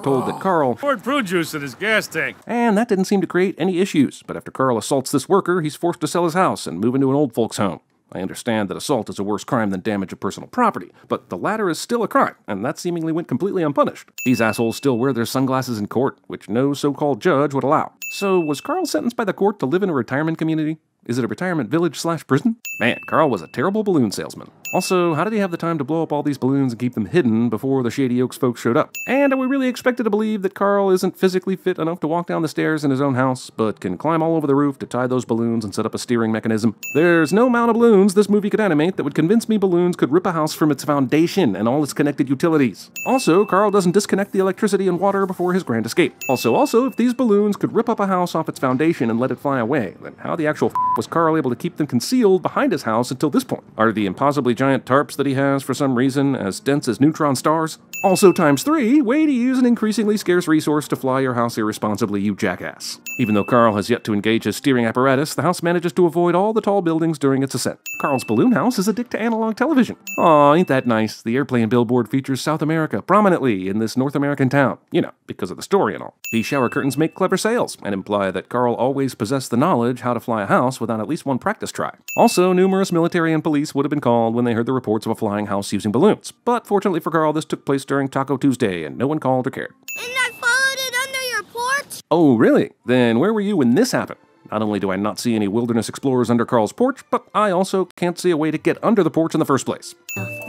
told that Carl poured prune juice in his gas tank. And that didn't seem to create any issues. But after Carl assaults this worker, he's forced to sell his house and move into an old folks' home. I understand that assault is a worse crime than damage of personal property, but the latter is still a crime, and that seemingly went completely unpunished. These assholes still wear their sunglasses in court, which no so-called judge would allow. So, was Carl sentenced by the court to live in a retirement community? Is it a retirement village/prison? Man, Carl was a terrible balloon salesman. Also, how did he have the time to blow up all these balloons and keep them hidden before the Shady Oaks folks showed up? And are we really expected to believe that Carl isn't physically fit enough to walk down the stairs in his own house, but can climb all over the roof to tie those balloons and set up a steering mechanism? There's no amount of balloons this movie could animate that would convince me balloons could rip a house from its foundation and all its connected utilities. Also, Carl doesn't disconnect the electricity and water before his grand escape. Also, if these balloons could rip up a house off its foundation and let it fly away, then how the actual was Carl able to keep them concealed behind his house until this point? Are the impossibly giant tarps that he has for some reason as dense as neutron stars? Also times 3, way to use an increasingly scarce resource to fly your house irresponsibly, you jackass. Even though Carl has yet to engage his steering apparatus, the house manages to avoid all the tall buildings during its ascent. Carl's balloon house is addicted to analog television. Aw, ain't that nice? The airplane billboard features South America prominently in this North American town. You know, because of the story and all. These shower curtains make clever sales and imply that Carl always possessed the knowledge how to fly a house without at least one practice try. Also, numerous military and police would have been called when they heard the reports of a flying house using balloons. But fortunately for Carl, this took place during Taco Tuesday and no one called or cared. And I followed it under your porch? Oh, really? Then where were you when this happened? Not only do I not see any wilderness explorers under Carl's porch, but I also can't see a way to get under the porch in the first place.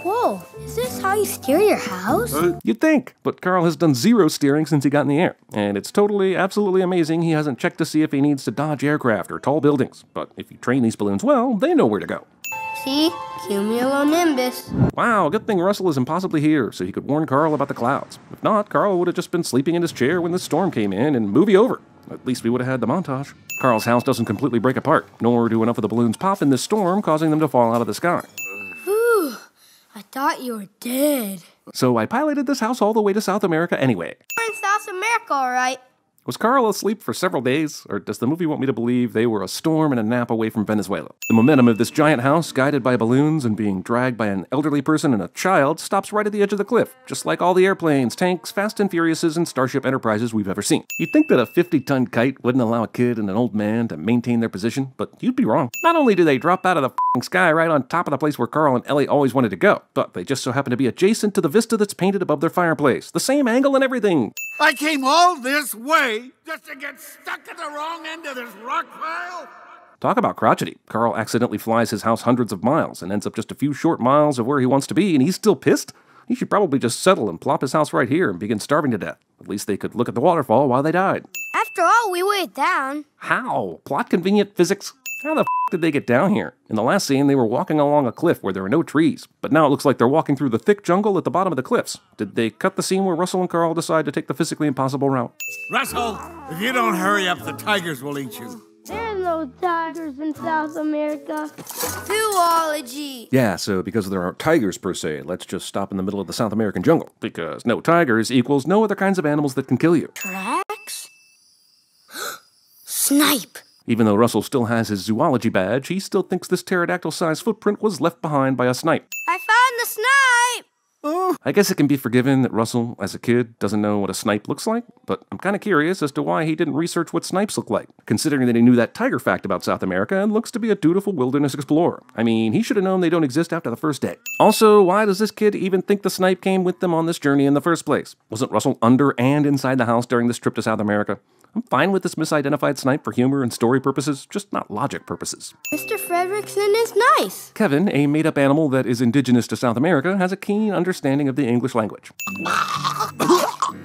Whoa, is this how you steer your house? You'd think, but Carl has done zero steering since he got in the air. And it's totally, absolutely amazing he hasn't checked to see if he needs to dodge aircraft or tall buildings. But if you train these balloons well, they know where to go. See? Cumulonimbus. Wow, good thing Russell is impossibly here, so he could warn Carl about the clouds. If not, Carl would have just been sleeping in his chair when the storm came in and movie over. At least we would have had the montage. Carl's house doesn't completely break apart, nor do enough of the balloons pop in this storm, causing them to fall out of the sky. Whew, I thought you were dead. So I piloted this house all the way to South America anyway. We're in South America, all right? Was Carl asleep for several days, or does the movie want me to believe they were a storm and a nap away from Venezuela? The momentum of this giant house, guided by balloons and being dragged by an elderly person and a child, stops right at the edge of the cliff, just like all the airplanes, tanks, Fast and Furiouses, and Starship Enterprises we've ever seen. You'd think that a 50-ton kite wouldn't allow a kid and an old man to maintain their position, but you'd be wrong. Not only do they drop out of the f***ing sky right on top of the place where Carl and Ellie always wanted to go, but they just so happen to be adjacent to the vista that's painted above their fireplace. The same angle and everything. I came all this way just to get stuck at the wrong end of this rock pile? Talk about crotchety. Carl accidentally flies his house hundreds of miles and ends up just a few short miles of where he wants to be, and he's still pissed? He should probably just settle and plop his house right here and begin starving to death. At least they could look at the waterfall while they died. After all, we weighed down. How? Plot convenient physics? How the f*** did they get down here? In the last scene, they were walking along a cliff where there were no trees, but now it looks like they're walking through the thick jungle at the bottom of the cliffs. Did they cut the scene where Russell and Carl decide to take the physically impossible route? Russell, if you don't hurry up, the tigers will eat you. There's no tigers in South America. Zoology. Yeah, so because there aren't tigers per se, let's just stop in the middle of the South American jungle. Because no tigers equals no other kinds of animals that can kill you. Tracks? Snipe. Even though Russell still has his zoology badge, he still thinks this pterodactyl-sized footprint was left behind by a snipe. I found the snipe! I guess it can be forgiven that Russell, as a kid, doesn't know what a snipe looks like, but I'm kind of curious as to why he didn't research what snipes look like, considering that he knew that tiger fact about South America and looks to be a dutiful wilderness explorer. I mean, he should have known they don't exist after the first day. Also, why does this kid even think the snipe came with them on this journey in the first place? Wasn't Russell under and inside the house during this trip to South America? I'm fine with this misidentified snipe for humor and story purposes, just not logic purposes. Mr. Fredrickson is nice. Kevin, a made-up animal that is indigenous to South America, has a keen understanding of the English language.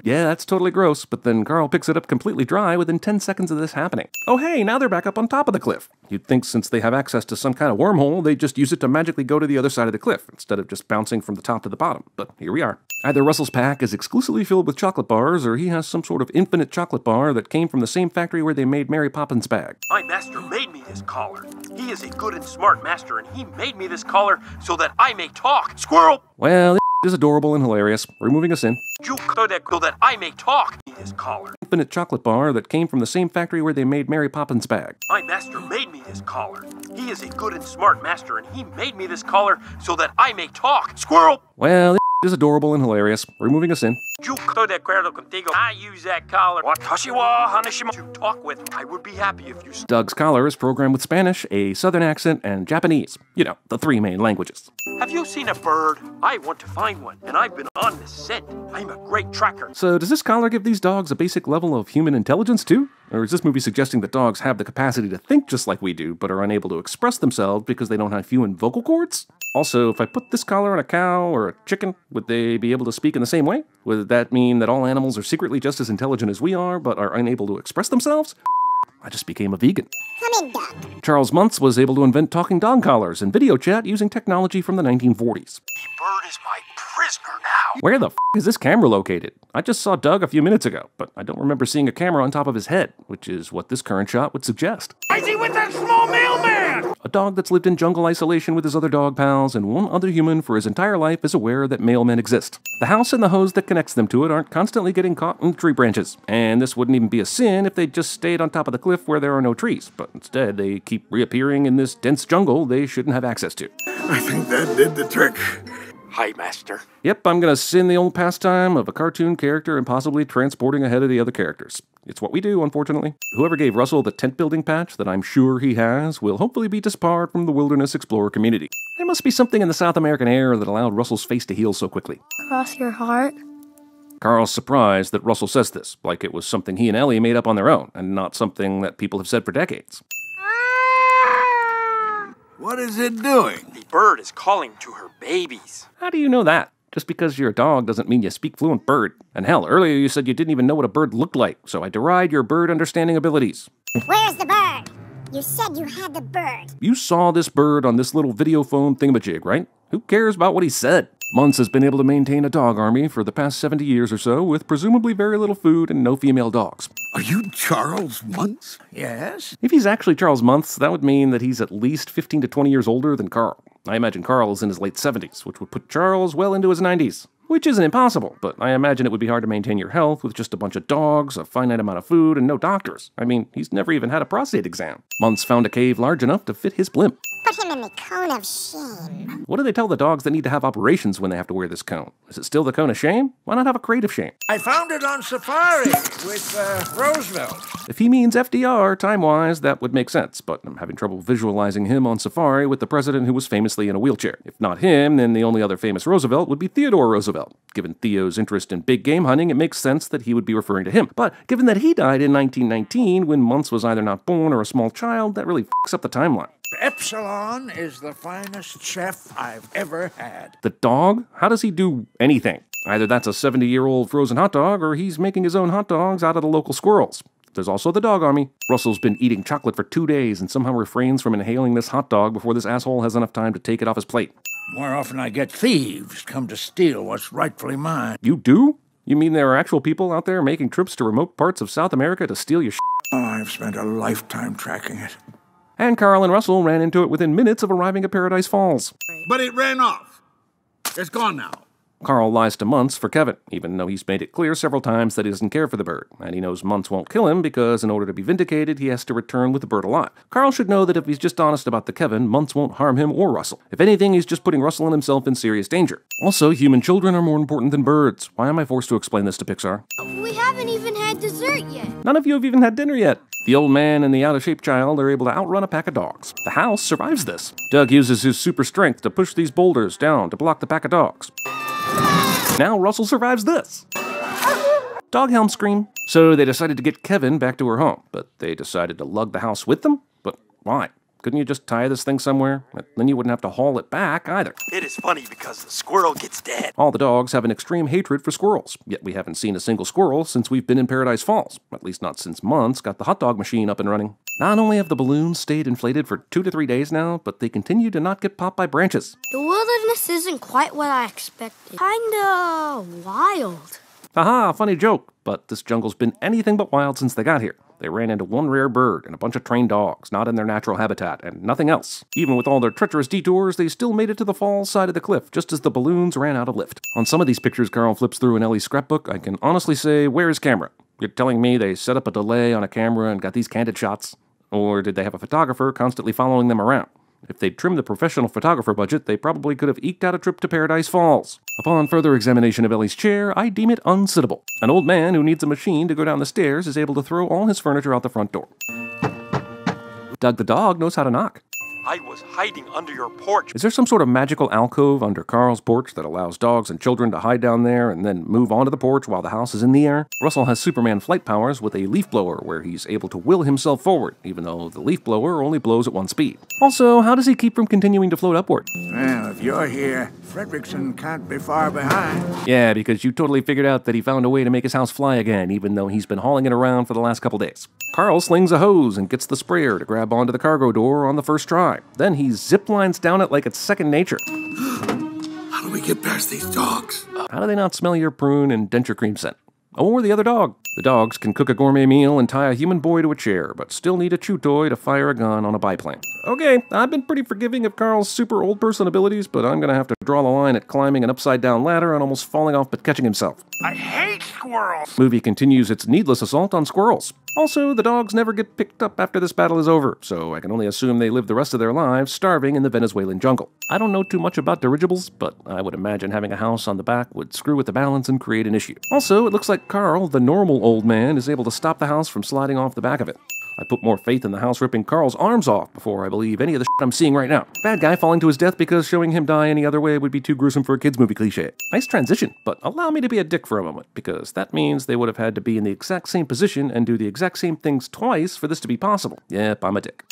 Yeah, that's totally gross, but then Carl picks it up completely dry within 10 seconds of this happening. Oh hey, now they're back up on top of the cliff. You'd think since they have access to some kind of wormhole, they'd just use it to magically go to the other side of the cliff, instead of just bouncing from the top to the bottom. But here we are. Either Russell's pack is exclusively filled with chocolate bars, or he has some sort of infinite chocolate bar that came from the same factory where they made Mary Poppins' bag. My master made me this collar. He is a good and smart master, and he made me this collar so that I may talk. Squirrel! Well, it is adorable and hilarious, removing us in. So that I may talk. This collar. Infinite chocolate bar that came from the same factory where they made Mary Poppins' bag. My master made me this collar. He is a good and smart master, and he made me this collar so that I may talk. Squirrel! Well, it is adorable and hilarious, removing us in. I use that collar to talk with. I would be happy if you... Doug's collar is programmed with Spanish, a southern accent, and Japanese. You know, the three main languages. Have you seen a bird? I want to find one, and I've been on the scent. I'm a great tracker. So does this collar give these dogs a basic level of human intelligence too? Or is this movie suggesting that dogs have the capacity to think just like we do, but are unable to express themselves because they don't have human vocal cords? Also, if I put this collar on a cow or a chicken, would they be able to speak in the same way? Would that mean that all animals are secretly just as intelligent as we are, but are unable to express themselves? I just became a vegan. Come in, Doc. Charles Muntz was able to invent talking dog collars and video chat using technology from the 1940s. Bird is my prisoner now. Where the f*** is this camera located? I just saw Doug a few minutes ago, but I don't remember seeing a camera on top of his head, which is what this current shot would suggest. I see with that small mailman! A dog that's lived in jungle isolation with his other dog pals and one other human for his entire life is aware that mailmen exist. The house and the hose that connects them to it aren't constantly getting caught in tree branches, and this wouldn't even be a sin if they just stayed on top of the cliff where there are no trees, but instead they keep reappearing in this dense jungle they shouldn't have access to. I think that did the trick. Hi, Master. Yep, I'm gonna sin the old pastime of a cartoon character and possibly transporting ahead of the other characters. It's what we do, unfortunately. Whoever gave Russell the tent-building patch that I'm sure he has will hopefully be disbarred from the Wilderness Explorer community. There must be something in the South American air that allowed Russell's face to heal so quickly. Cross your heart. Carl's surprised that Russell says this, like it was something he and Ellie made up on their own, and not something that people have said for decades. What is it doing? The bird is calling to her babies. How do you know that? Just because you're a dog doesn't mean you speak fluent bird. And hell, earlier you said you didn't even know what a bird looked like, so I deride your bird understanding abilities. Where's the bird? You said you had the bird. You saw this bird on this little video phone thingamajig, right? Who cares about what he said? Muntz has been able to maintain a dog army for the past 70 years or so, with presumably very little food and no female dogs. Are you Charles Muntz? Yes? If he's actually Charles Muntz, that would mean that he's at least 15 to 20 years older than Carl. I imagine Carl is in his late 70s, which would put Charles well into his 90s. Which isn't impossible, but I imagine it would be hard to maintain your health with just a bunch of dogs, a finite amount of food, and no doctors. I mean, he's never even had a prostate exam. Muntz found a cave large enough to fit his blimp. Put him in the cone of shame. What do they tell the dogs that need to have operations when they have to wear this cone? Is it still the cone of shame? Why not have a crate of shame? I found it on safari with Roosevelt. If he means FDR, time-wise, that would make sense, but I'm having trouble visualizing him on safari with the president who was famously in a wheelchair. If not him, then the only other famous Roosevelt would be Theodore Roosevelt. Given Theo's interest in big game hunting, it makes sense that he would be referring to him. But given that he died in 1919, when Muntz was either not born or a small child, that really f***s up the timeline. Epsilon is the finest chef I've ever had. The dog? How does he do anything? Either that's a 70-year-old frozen hot dog, or he's making his own hot dogs out of the local squirrels. There's also the dog army. Russell's been eating chocolate for 2 days and somehow refrains from inhaling this hot dog before this asshole has enough time to take it off his plate. More often I get thieves come to steal what's rightfully mine. You do? You mean there are actual people out there making trips to remote parts of South America to steal your shit? Oh, I've spent a lifetime tracking it. And Carl and Russell ran into it within minutes of arriving at Paradise Falls. But it ran off. It's gone now. Carl lies to Muntz for Kevin, even though he's made it clear several times that he doesn't care for the bird, and he knows Muntz won't kill him because in order to be vindicated, he has to return with the bird alive. Carl should know that if he's just honest about the Kevin, Muntz won't harm him or Russell. If anything, he's just putting Russell and himself in serious danger. Also, human children are more important than birds. Why am I forced to explain this to Pixar? We haven't even had dessert yet. None of you have even had dinner yet. The old man and the out-of-shape child are able to outrun a pack of dogs. The house survives this. Doug uses his super strength to push these boulders down to block the pack of dogs. Now Russell survives this. Doghound scream. So they decided to get Kevin back to her home, but they decided to lug the house with them? But why? Couldn't you just tie this thing somewhere? Then you wouldn't have to haul it back either. It is funny because the squirrel gets dead. All the dogs have an extreme hatred for squirrels, yet we haven't seen a single squirrel since we've been in Paradise Falls. At least not since Muntz got the hot dog machine up and running. Not only have the balloons stayed inflated for 2 to 3 days now, but they continue to not get popped by branches. The wilderness isn't quite what I expected. Kinda wild. Haha, funny joke, but this jungle's been anything but wild since they got here. They ran into one rare bird and a bunch of trained dogs, not in their natural habitat, and nothing else. Even with all their treacherous detours, they still made it to the falls side of the cliff, just as the balloons ran out of lift. On some of these pictures Carl flips through in Ellie's scrapbook, I can honestly say, where's camera? You're telling me they set up a delay on a camera and got these candid shots? Or did they have a photographer constantly following them around? If they'd trimmed the professional photographer budget, they probably could have eked out a trip to Paradise Falls. Upon further examination of Ellie's chair, I deem it unsittable. An old man who needs a machine to go down the stairs is able to throw all his furniture out the front door. Doug the dog knows how to knock. I was hiding under your porch. Is there some sort of magical alcove under Carl's porch that allows dogs and children to hide down there and then move onto the porch while the house is in the air? Russell has Superman flight powers with a leaf blower where he's able to will himself forward, even though the leaf blower only blows at one speed. Also, how does he keep from continuing to float upward? Well, if you're here, Fredrickson can't be far behind. Yeah, because you totally figured out that he found a way to make his house fly again, even though he's been hauling it around for the last couple days. Carl slings a hose and gets the sprayer to grab onto the cargo door on the first try. Then he ziplines down it like it's second nature. How do we get past these dogs? How do they not smell your prune and denture cream scent? Or the other dog. The dogs can cook a gourmet meal and tie a human boy to a chair, but still need a chew toy to fire a gun on a biplane. Okay, I've been pretty forgiving of Carl's super old person abilities, but I'm gonna have to draw the line at climbing an upside-down ladder and almost falling off but catching himself. I hate squirrels! Movie continues its needless assault on squirrels. Also, the dogs never get picked up after this battle is over, so I can only assume they live the rest of their lives starving in the Venezuelan jungle. I don't know too much about dirigibles, but I would imagine having a house on the back would screw with the balance and create an issue. Also, it looks like Carl, the normal old man, is able to stop the house from sliding off the back of it. I put more faith in the house ripping Carl's arms off before I believe any of the shit I'm seeing right now. Bad guy falling to his death because showing him die any other way would be too gruesome for a kids movie cliche. Nice transition, but allow me to be a dick for a moment, because that means they would have had to be in the exact same position and do the exact same things twice for this to be possible. Yep, I'm a dick.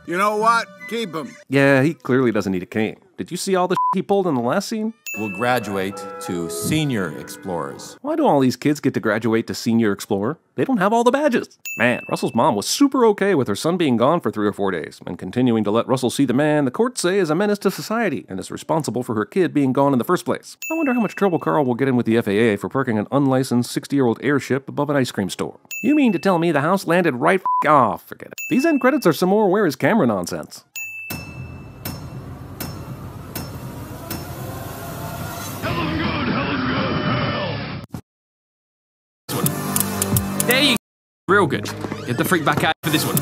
You know what? Keep him. Yeah, he clearly doesn't need a cane. Did you see all the shit he pulled in the last scene? Will graduate to senior explorers. Why do all these kids get to graduate to senior explorer? They don't have all the badges. Man, Russell's mom was super okay with her son being gone for 3 or 4 days, and continuing to let Russell see the man the courts say is a menace to society, and is responsible for her kid being gone in the first place. I wonder how much trouble Carl will get in with the FAA for parking an unlicensed 60-year-old airship above an ice cream store. You mean to tell me the house landed right off? Forget it. These end credits are some more where is camera nonsense. There you go. Real good. Get the freak back out for this one.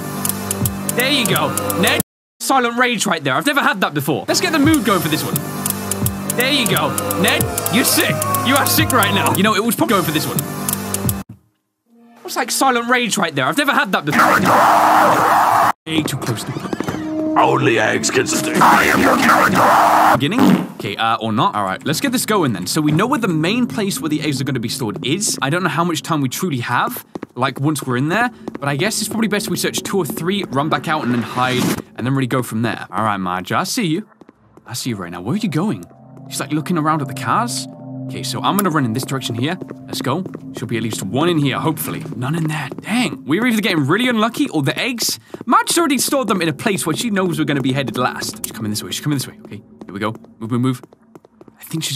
There you go. Ned, silent rage right there. I've never had that before. Let's get the mood going for this one. There you go. Ned, you're sick. You are sick right now. You know, it was probably going for this one. What's like silent rage right there? I've never had that before. Way too close to Only eggs can stay. I am your character. Beginning? Okay, or not. All right, let's get this going then. So we know where the main place where the eggs are going to be stored is. I don't know how much time we truly have, like once we're in there, but I guess it's probably best we search 2 or 3, run back out and then hide, and then really go from there. All right, Marge, I see you. I see you right now. Where are you going? She's like looking around at the cars. Okay, so I'm gonna run in this direction here. Let's go. Should be at least 1 in here, hopefully. None in there. Dang. We're either getting really unlucky or the eggs. Marge's already stored them in a place where she knows we're gonna be headed last. She's coming this way. She's coming this way. Okay, here we go. Move, move, move. I think she's going